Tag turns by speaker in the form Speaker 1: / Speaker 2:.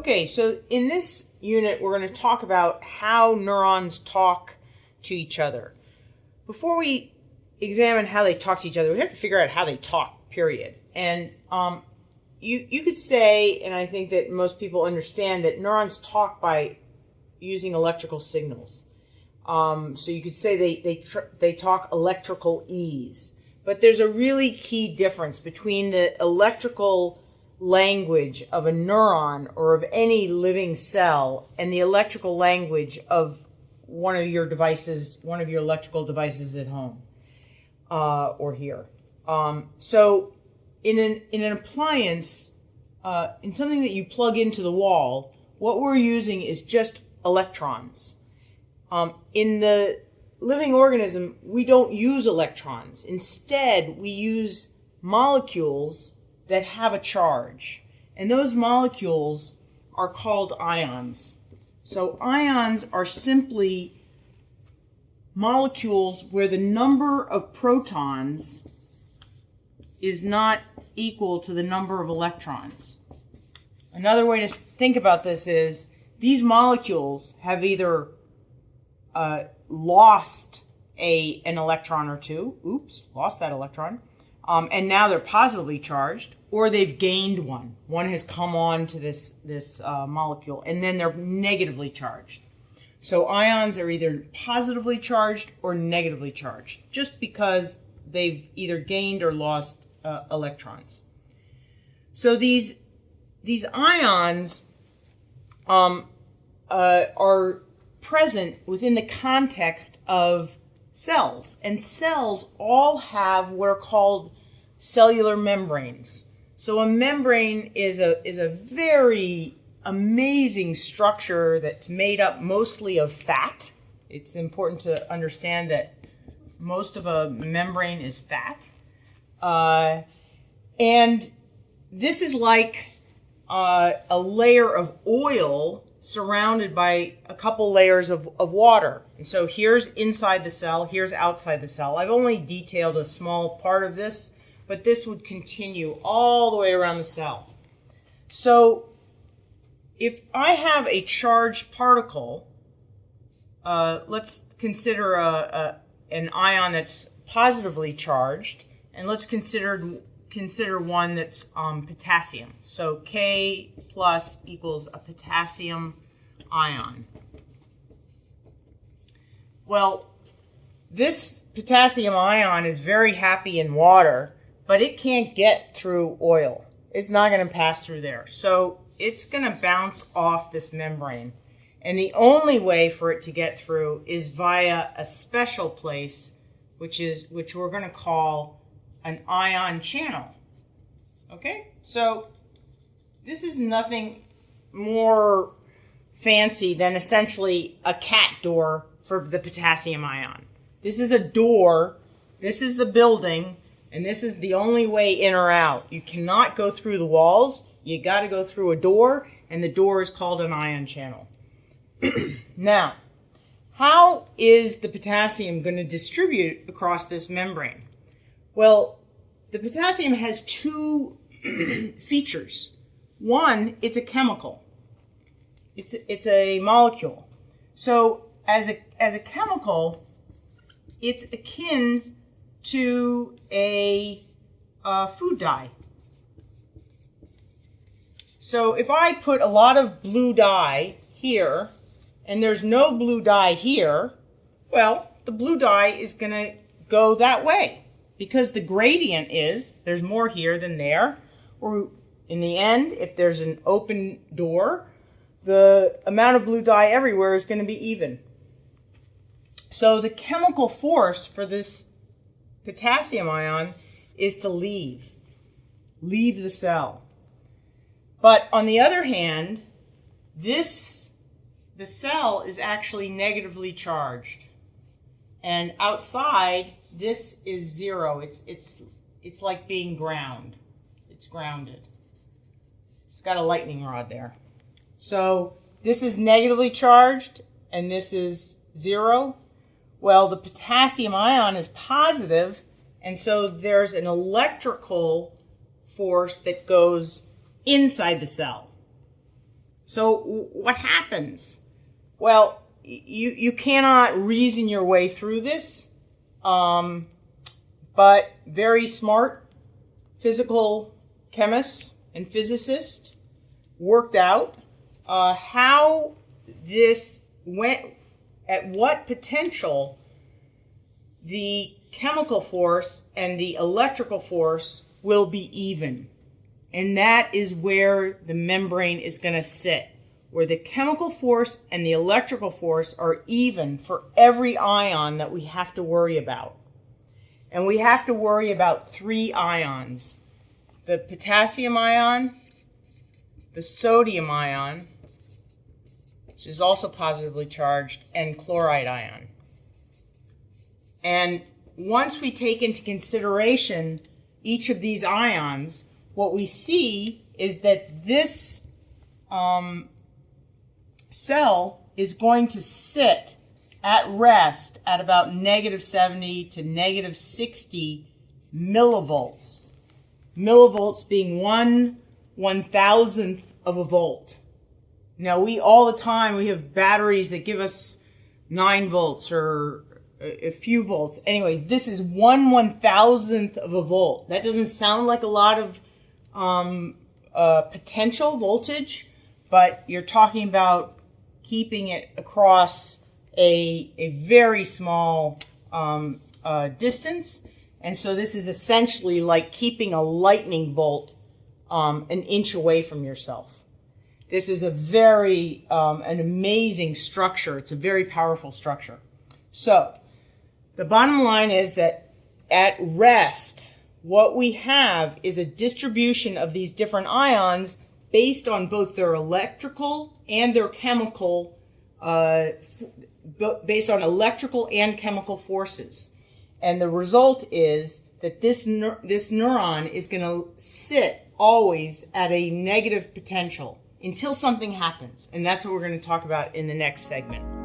Speaker 1: Okay, so in this unit, we're going to talk about how neurons talk to each other. Before we examine how they talk to each other, we have to figure out how they talk, period. And you could say, and I think that most people understand, that neurons talk by using electrical signals. So you could say they talk electrical ease. But there's a really key difference between the electrical language of a neuron or of any living cell and the electrical language of one of your devices, one of your electrical devices at home or here. So in an appliance, in something that you plug into the wall, what we're using is just electrons. In the living organism, we don't use electrons. Instead, we use molecules that have a charge. And those molecules are called ions. So ions are simply molecules where the number of protons is not equal to the number of electrons. Another way to think about this is these molecules have either lost an electron or two. Oops, lost that electron. And now they're positively charged, or they've gained one. One has come on to this molecule, and then they're negatively charged. So ions are either positively charged or negatively charged, just because they've either gained or lost electrons. So these ions are present within the context of cells, and cells all have what are called cellular membranes. So a membrane is a very amazing structure that's made up mostly of fat. It's important to understand that most of a membrane is fat. And this is like a layer of oil surrounded by a couple layers of water. And so here's inside the cell, here's outside the cell. I've only detailed a small part of this, but this would continue all the way around the cell. So if I have a charged particle, let's consider an ion that's positively charged, and let's consider one that's potassium. So K plus equals a potassium ion. Well, this potassium ion is very happy in water, but it can't get through oil. It's not going to pass through there. So it's going to bounce off this membrane. And the only way for it to get through is via a special place, which we're going to call an ion channel. Okay? So this is nothing more fancy than essentially a cat door for the potassium ion. This is a door, this is the building, and this is the only way in or out. You cannot go through the walls. You got to go through a door, and the door is called an ion channel. Now, how is the potassium going to distribute across this membrane? Well, the potassium has two features. One, it's a chemical. It's a molecule. So as a chemical, it's akin to a food dye. So if I put a lot of blue dye here, and there's no blue dye here, well, the blue dye is going to go that way, because the gradient is there's more here than there. Or in the end, if there's an open door, the amount of blue dye everywhere is going to be even. So the chemical force for this potassium ion is to leave the cell. But on the other hand, the cell is actually negatively charged. And outside, this is zero. It's like being ground. It's grounded. It's got a lightning rod there. So this is negatively charged, and this is zero. Well, the potassium ion is positive, and so there's an electrical force that goes inside the cell. So what happens? Well, you cannot reason your way through this, but very smart physical chemists and physicists worked out how this went, at what potential the chemical force and the electrical force will be even. And that is where the membrane is going to sit, where the chemical force and the electrical force are even for every ion that we have to worry about. And we have to worry about 3 ions: the potassium ion, the sodium ion, which is also positively charged, and chloride ion. And once we take into consideration each of these ions, what we see is that this cell is going to sit at rest at about -70 to -60 millivolts. Millivolts being 1/1000th of a volt. Now, all the time we have batteries that give us 9 volts or a few volts. Anyway, this is 1/1000th of a volt. That doesn't sound like a lot of potential voltage, but you're talking about keeping it across a very small distance. And so this is essentially like keeping a lightning bolt an inch away from yourself. This is a very an amazing structure. It's a very powerful structure. So the bottom line is that at rest, what we have is a distribution of these different ions based on both their electrical and their chemical, based on electrical and chemical forces. And the result is that this neuron is going to sit always at a negative potential until something happens. And that's what we're going to talk about in the next segment.